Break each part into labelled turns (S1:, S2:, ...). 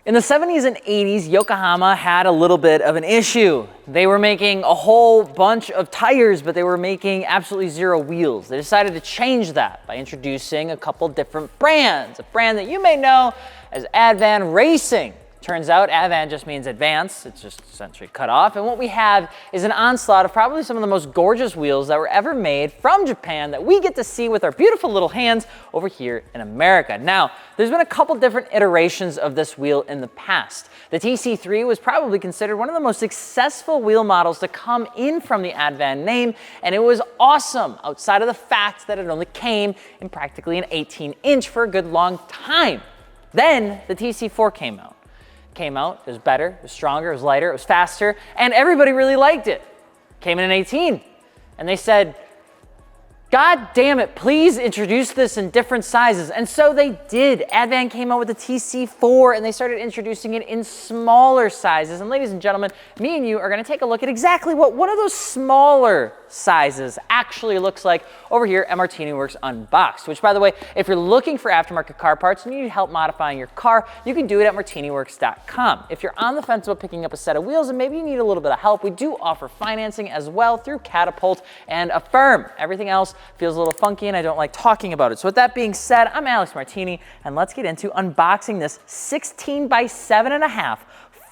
S1: In the 70s and 80s, Yokohama had a little bit of an issue. They were making a whole bunch of tires, but they were making absolutely zero wheels. They decided to change that by introducing a couple different brands. A brand that you may know as Advan Racing. Turns out Advan just means advance. It's just essentially cut off. And what we have is an onslaught of probably some of the most gorgeous wheels that were ever made from Japan that we get to see with our beautiful little hands over here in America. Now, there's been a couple different iterations of this wheel in the past. The TC3 was probably considered one of the most successful wheel models to come in from the Advan name, and it was awesome outside of the fact that it only came in practically an 18-inch for a good long time. Then the TC4 came out. It was better, it was stronger, it was lighter, it was faster, and everybody really liked it. Came in an 18, and they said, God damn it, please introduce this in different sizes. And so they did. Advan came out with the TC4 and they started introducing it in smaller sizes. And ladies and gentlemen, me and you are gonna take a look at exactly what one of those smaller sizes actually looks like over here at Martini Works Unboxed, which by the way, if you're looking for aftermarket car parts and you need help modifying your car, you can do it at martiniworks.com. If you're on the fence about picking up a set of wheels and maybe you need a little bit of help, we do offer financing as well through Catapult and Affirm. Everything else feels a little funky and I don't like talking about it. So with that being said, I'm Alex Martini and let's get into unboxing this 16 by 7.5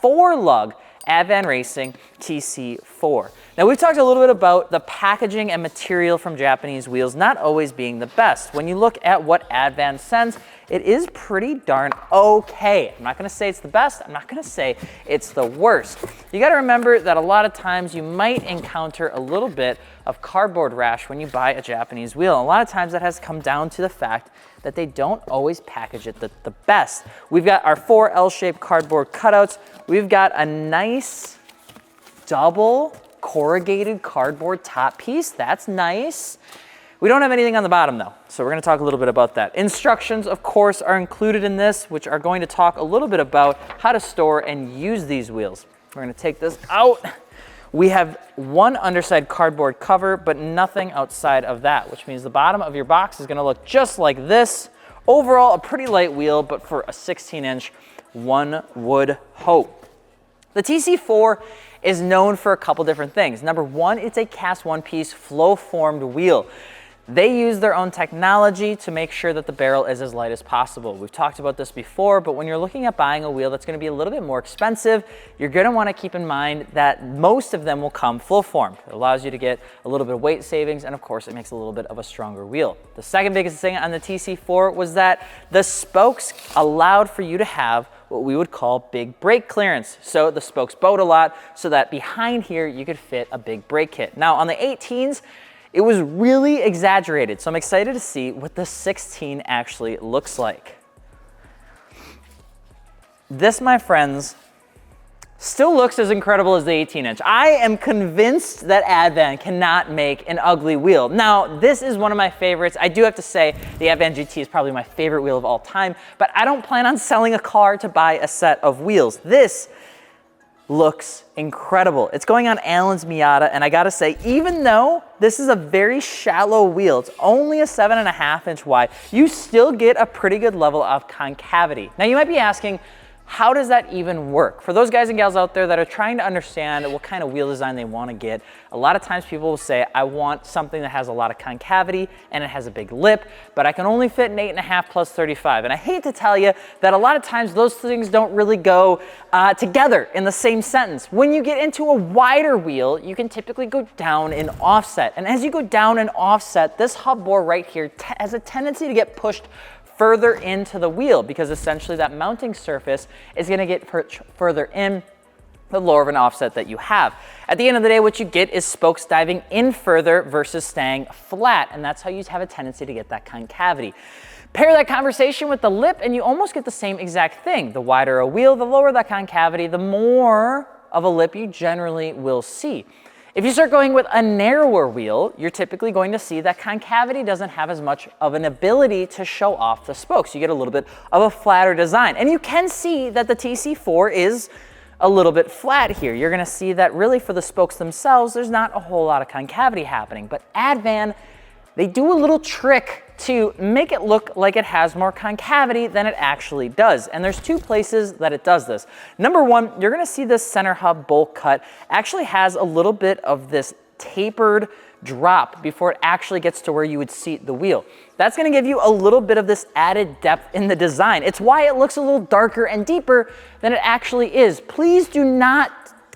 S1: 4-lug Advan Racing TC4. Now we've talked a little bit about the packaging and material from Japanese wheels not always being the best. When you look at what Advan sends, it is pretty darn okay. I'm not gonna say it's the best, I'm not gonna say it's the worst. You gotta remember that a lot of times you might encounter a little bit of cardboard rash when you buy a Japanese wheel. And a lot of times that has come down to the fact that they don't always package it the best. We've got our 4 L-shaped cardboard cutouts. We've got a nice double corrugated cardboard top piece. That's nice. We don't have anything on the bottom though, so we're gonna talk a little bit about that. Instructions, of course, are included in this, which are going to talk a little bit about how to store and use these wheels. We're gonna take this out. We have one underside cardboard cover, but nothing outside of that, which means the bottom of your box is gonna look just like this. Overall, a pretty light wheel, but for a 16-inch, one would hope. The TC4 is known for a couple different things. Number one, it's a cast one-piece flow-formed wheel. They use their own technology to make sure that the barrel is as light as possible. We've talked about this before, but when you're looking at buying a wheel that's gonna be a little bit more expensive, you're gonna wanna keep in mind that most of them will come flow formed. It allows you to get a little bit of weight savings, and of course, it makes a little bit of a stronger wheel. The second biggest thing on the TC4 was that the spokes allowed for you to have what we would call big brake clearance. So the spokes bowed a lot so that behind here, you could fit a big brake kit. Now on the 18s, it was really exaggerated, so I'm excited to see what the 16 actually looks like. This, my friends, still looks as incredible as the 18-inch. I am convinced that Advan cannot make an ugly wheel. Now, this is one of my favorites. I do have to say the Advan GT is probably my favorite wheel of all time, but I don't plan on selling a car to buy a set of wheels. This looks incredible. It's going on Allen's Miata, and I gotta say, even though this is a very shallow wheel, it's only a 7.5-inch wide, you still get a pretty good level of concavity. Now you might be asking, how does that even work? For those guys and gals out there that are trying to understand what kind of wheel design they want to get, a lot of times people will say, I want something that has a lot of concavity and it has a big lip, but I can only fit an 8.5 plus 35. And I hate to tell you that a lot of times those things don't really go together in the same sentence. When you get into a wider wheel, you can typically go down and offset. And as you go down and offset, this hub bore right here has a tendency to get pushed further into the wheel because essentially that mounting surface is going to get further in the lower of an offset that you have. At the end of the day, what you get is spokes diving in further versus staying flat, and that's how you have a tendency to get that concavity. Pair that conversation with the lip and you almost get the same exact thing. The wider a wheel, the lower that concavity, the more of a lip you generally will see. If you start going with a narrower wheel, you're typically going to see that concavity doesn't have as much of an ability to show off the spokes. You get a little bit of a flatter design. And you can see that the TC4 is a little bit flat here. You're gonna see that really for the spokes themselves, there's not a whole lot of concavity happening. But Advan they do a little trick to make it look like it has more concavity than it actually does. And there's two places that it does this. Number one, you're gonna see this center hub bolt cut actually has a little bit of this tapered drop before it actually gets to where you would seat the wheel. That's gonna give you a little bit of this added depth in the design. It's why it looks a little darker and deeper than it actually is. Please do not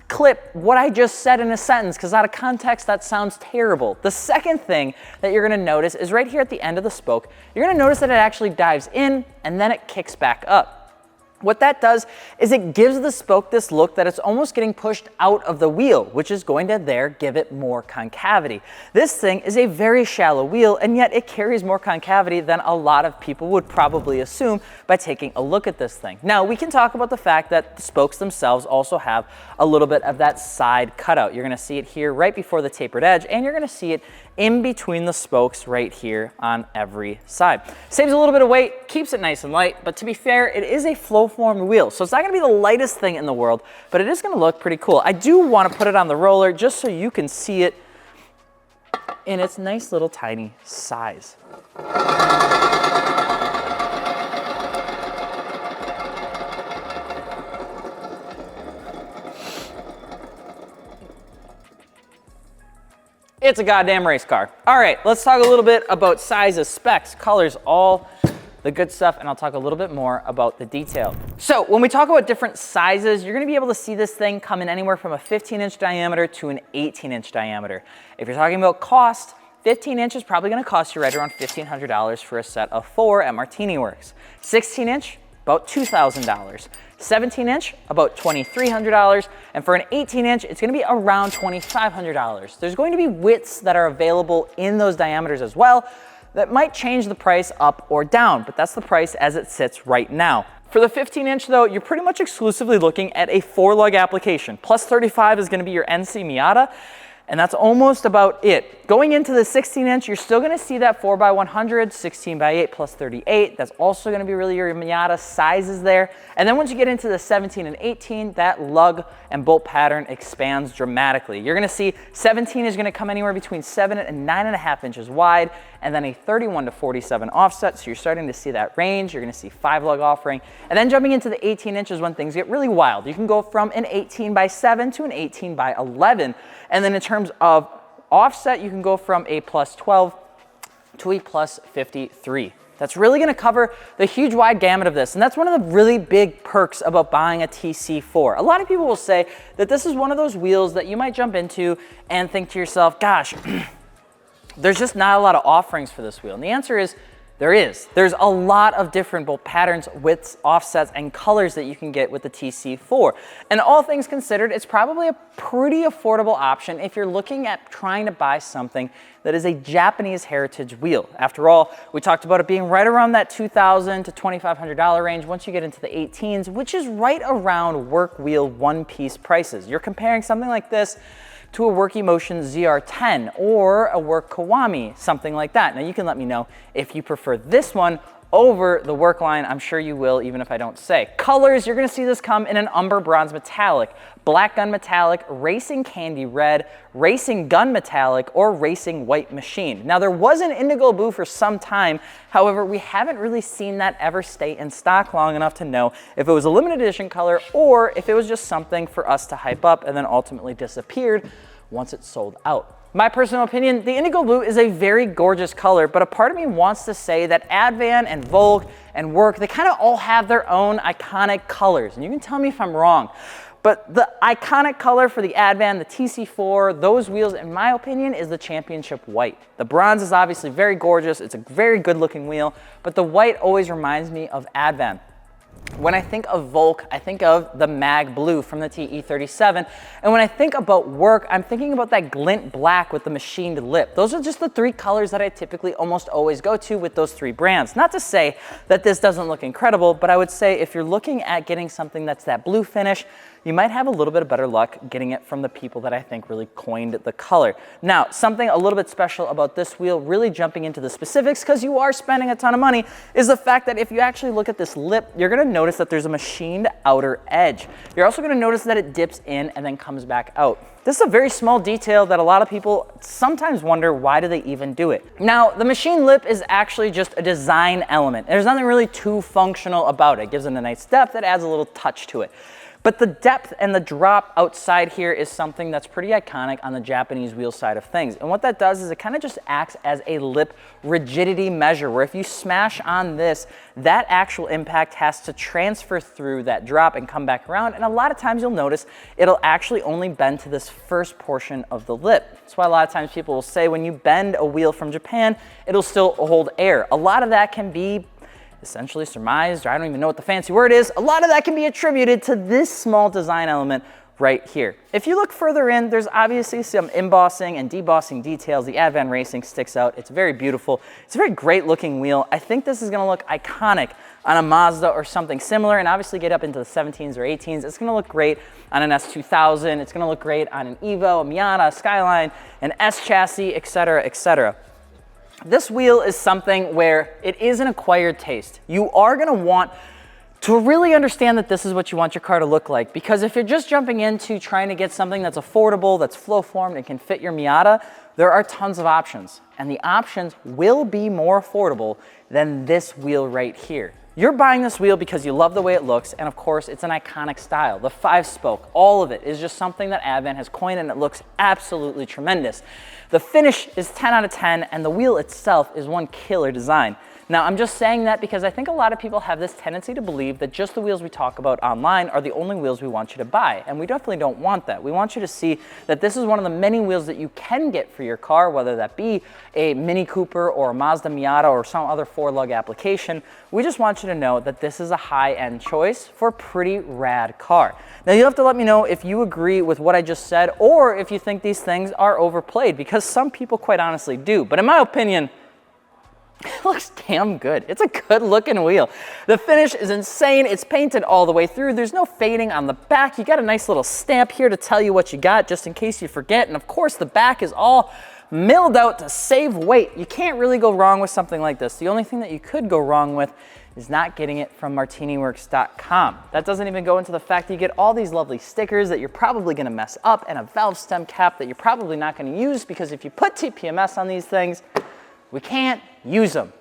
S1: clip what I just said in a sentence, because out of context that sounds terrible. The second thing that you're gonna notice is right here at the end of the spoke, you're gonna notice that it actually dives in and then it kicks back up. What that does is it gives the spoke this look that it's almost getting pushed out of the wheel, which is going to there give it more concavity. This thing is a very shallow wheel, and yet it carries more concavity than a lot of people would probably assume by taking a look at this thing. Now, we can talk about the fact that the spokes themselves also have a little bit of that side cutout. You're gonna see it here right before the tapered edge, and you're gonna see it in between the spokes right here on every side. Saves a little bit of weight, keeps it nice and light, but to be fair, it is a flow formed wheel, so it's not gonna be the lightest thing in the world, but it is gonna look pretty cool. I do wanna put it on the roller just so you can see it in its nice little tiny size. It's a goddamn race car. All right, let's talk a little bit about sizes, specs, colors, all the good stuff, and I'll talk a little bit more about the detail. So when we talk about different sizes, you're gonna be able to see this thing come in anywhere from a 15-inch diameter to an 18-inch diameter. If you're talking about cost, 15-inch is probably gonna cost you right around $1,500 for a set of 4 at Martini Works. 16-inch, about $2,000. 17-inch, about $2,300, and for an 18-inch, it's gonna be around $2,500. There's going to be widths that are available in those diameters as well that might change the price up or down, but that's the price as it sits right now. For the 15-inch though, you're pretty much exclusively looking at a 4-lug application. Plus 35 is gonna be your NC Miata, and that's almost about it. Going into the 16-inch, you're still gonna see that 4x100, 16x8 plus 38. That's also gonna be really your Miata sizes there. And then once you get into the 17 and 18, that lug and bolt pattern expands dramatically. You're gonna see 17 is gonna come anywhere between 7 and 9.5 inches wide, and then a 31 to 47 offset. So you're starting to see that range. You're gonna see 5-lug offering. And then jumping into the 18 inches when things get really wild. You can go from an 18x7 to an 18x11. And then in terms of offset, you can go from a plus 12 to a plus 53. That's really gonna cover the huge wide gamut of this. And that's one of the really big perks about buying a TC4. A lot of people will say that this is one of those wheels that you might jump into and think to yourself, gosh, there's just not a lot of offerings for this wheel. And the answer is, there is. There's a lot of different both patterns, widths, offsets, and colors that you can get with the TC4. And all things considered, it's probably a pretty affordable option if you're looking at trying to buy something that is a Japanese heritage wheel. After all, we talked about it being right around that $2,000 to $2,500 range once you get into the 18s, which is right around work wheel one-piece prices. You're comparing something like this to a Work Emotion ZR10 or a Work Kiwami, something like that. Now you can let me know if you prefer this one over the Work line. I'm sure you will, even if I don't say. Colors, you're gonna see this come in an umber bronze metallic, black gun metallic, racing candy red, racing gun metallic, or racing white machine. Now there was an indigo blue for some time. However, we haven't really seen that ever stay in stock long enough to know if it was a limited edition color or if it was just something for us to hype up and then ultimately disappeared once it sold out. My personal opinion, the indigo blue is a very gorgeous color, but a part of me wants to say that Advan and Volk and Work, they kind of all have their own iconic colors. And you can tell me if I'm wrong, but the iconic color for the Advan, the TC4, those wheels, in my opinion, is the championship white. The bronze is obviously very gorgeous. It's a very good looking wheel, but the white always reminds me of Advan. When I think of Volk, I think of the Mag Blue from the TE37. And when I think about Work, I'm thinking about that glint black with the machined lip. Those are just the 3 colors that I typically almost always go to with those 3 brands. Not to say that this doesn't look incredible, but I would say if you're looking at getting something that's that blue finish, you might have a little bit of better luck getting it from the people that I think really coined the color. Now, something a little bit special about this wheel, really jumping into the specifics because you are spending a ton of money, is the fact that if you actually look at this lip, you're gonna gonna notice that there's a machined outer edge. You're also gonna notice that it dips in and then comes back out. This is a very small detail that a lot of people sometimes wonder, why do they even do it? Now, the machine lip is actually just a design element. There's nothing really too functional about it. It gives it a nice depth, it adds a little touch to it. But the depth and the drop outside here is something that's pretty iconic on the Japanese wheel side of things. And what that does is it kind of just acts as a lip rigidity measure, where if you smash on this, that actual impact has to transfer through that drop and come back around. And a lot of times you'll notice it'll actually only bend to this first portion of the lip. That's why a lot of times people will say when you bend a wheel from Japan, it'll still hold air. A lot of that can be essentially surmised, or I don't even know what the fancy word is. A lot of that can be attributed to this small design element right here. If you look further in, there's obviously some embossing and debossing details. The Advan Racing sticks out. It's very beautiful. It's a very great looking wheel. I think this is gonna look iconic on a Mazda or something similar, and obviously get up into the 17s or 18s. It's gonna look great on an S2000. It's gonna look great on an Evo, a Miata, a Skyline, an S chassis, etc., etc. This wheel is something where it is an acquired taste. You are gonna want to really understand that this is what you want your car to look like, because if you're just jumping into trying to get something that's affordable, that's flow formed, and can fit your Miata, there are tons of options. And the options will be more affordable than this wheel right here. You're buying this wheel because you love the way it looks, and of course, it's an iconic style. The 5-spoke, all of it is just something that Advan has coined, and it looks absolutely tremendous. The finish is 10 out of 10, and the wheel itself is one killer design. Now, I'm just saying that because I think a lot of people have this tendency to believe that just the wheels we talk about online are the only wheels we want you to buy, and we definitely don't want that. We want you to see that this is one of the many wheels that you can get for your car, whether that be a Mini Cooper or a Mazda Miata or some other 4-lug application. We just want you to know that this is a high-end choice for a pretty rad car. Now, you'll have to let me know if you agree with what I just said, or if you think these things are overplayed, because some people quite honestly do. But in my opinion, it looks damn good. It's a good looking wheel. The finish is insane. It's painted all the way through. There's no fading on the back. You got a nice little stamp here to tell you what you got, just in case you forget. And of course, the back is all milled out to save weight. You can't really go wrong with something like this. The only thing that you could go wrong with is not getting it from martiniworks.com. That doesn't even go into the fact that you get all these lovely stickers that you're probably gonna mess up, and a valve stem cap that you're probably not gonna use, because if you put TPMS on these things, we can't use them.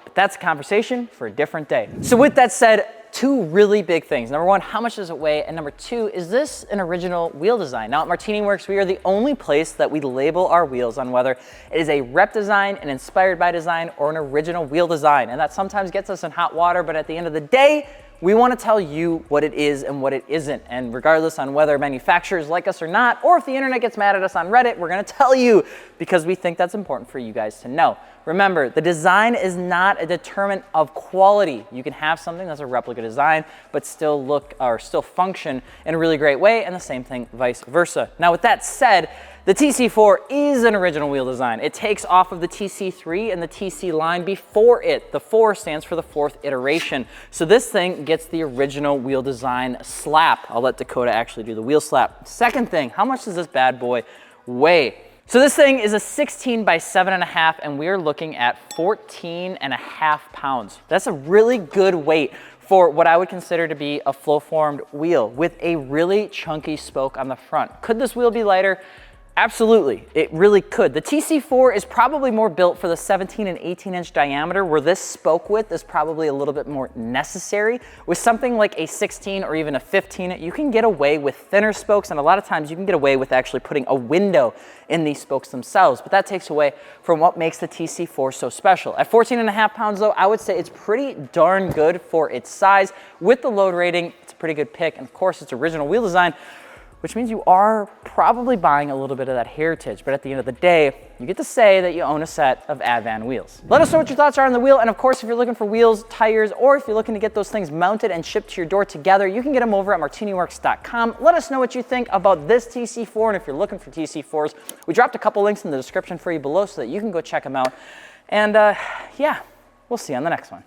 S1: But that's a conversation for a different day. So with that said, two really big things. Number one, how much does it weigh? And number two, is this an original wheel design? Now at Martini Works, we are the only place that we label our wheels on whether it is a rep design, an inspired by design, or an original wheel design. And that sometimes gets us in hot water, but at the end of the day, we want to tell you what it is and what it isn't. And regardless on whether manufacturers like us or not, or if the internet gets mad at us on Reddit, we're going to tell you, because we think that's important for you guys to know. Remember, the design is not a determinant of quality. You can have something that's a replica design, but still look or still function in a really great way, and the same thing vice versa. Now, with that said, the TC4 is an original wheel design. It takes off of the TC3 and the TC line before it. The 4 stands for the 4th iteration. So this thing gets the original wheel design slap. I'll let Dakota actually do the wheel slap. Second thing, how much does this bad boy weigh? So this thing is a 16 by 7.5, and we are looking at 14.5 pounds. That's a really good weight for what I would consider to be a flow-formed wheel with a really chunky spoke on the front. Could this wheel be lighter? Absolutely, it really could. The TC4 is probably more built for the 17 and 18-inch diameter, where this spoke width is probably a little bit more necessary. With something like a 16 or even a 15, you can get away with thinner spokes, and a lot of times you can get away with actually putting a window in these spokes themselves, but that takes away from what makes the TC4 so special. At 14.5 pounds though, I would say it's pretty darn good for its size. With the load rating, it's a pretty good pick, and of course it's original wheel design, which means you are probably buying a little bit of that heritage. But at the end of the day, you get to say that you own a set of Advan wheels. Let us know what your thoughts are on the wheel. And of course, if you're looking for wheels, tires, or if you're looking to get those things mounted and shipped to your door together, you can get them over at martiniworks.com. Let us know what you think about this TC4. And if you're looking for TC4s, we dropped a couple links in the description for you below so that you can go check them out. And yeah, we'll see you on the next one.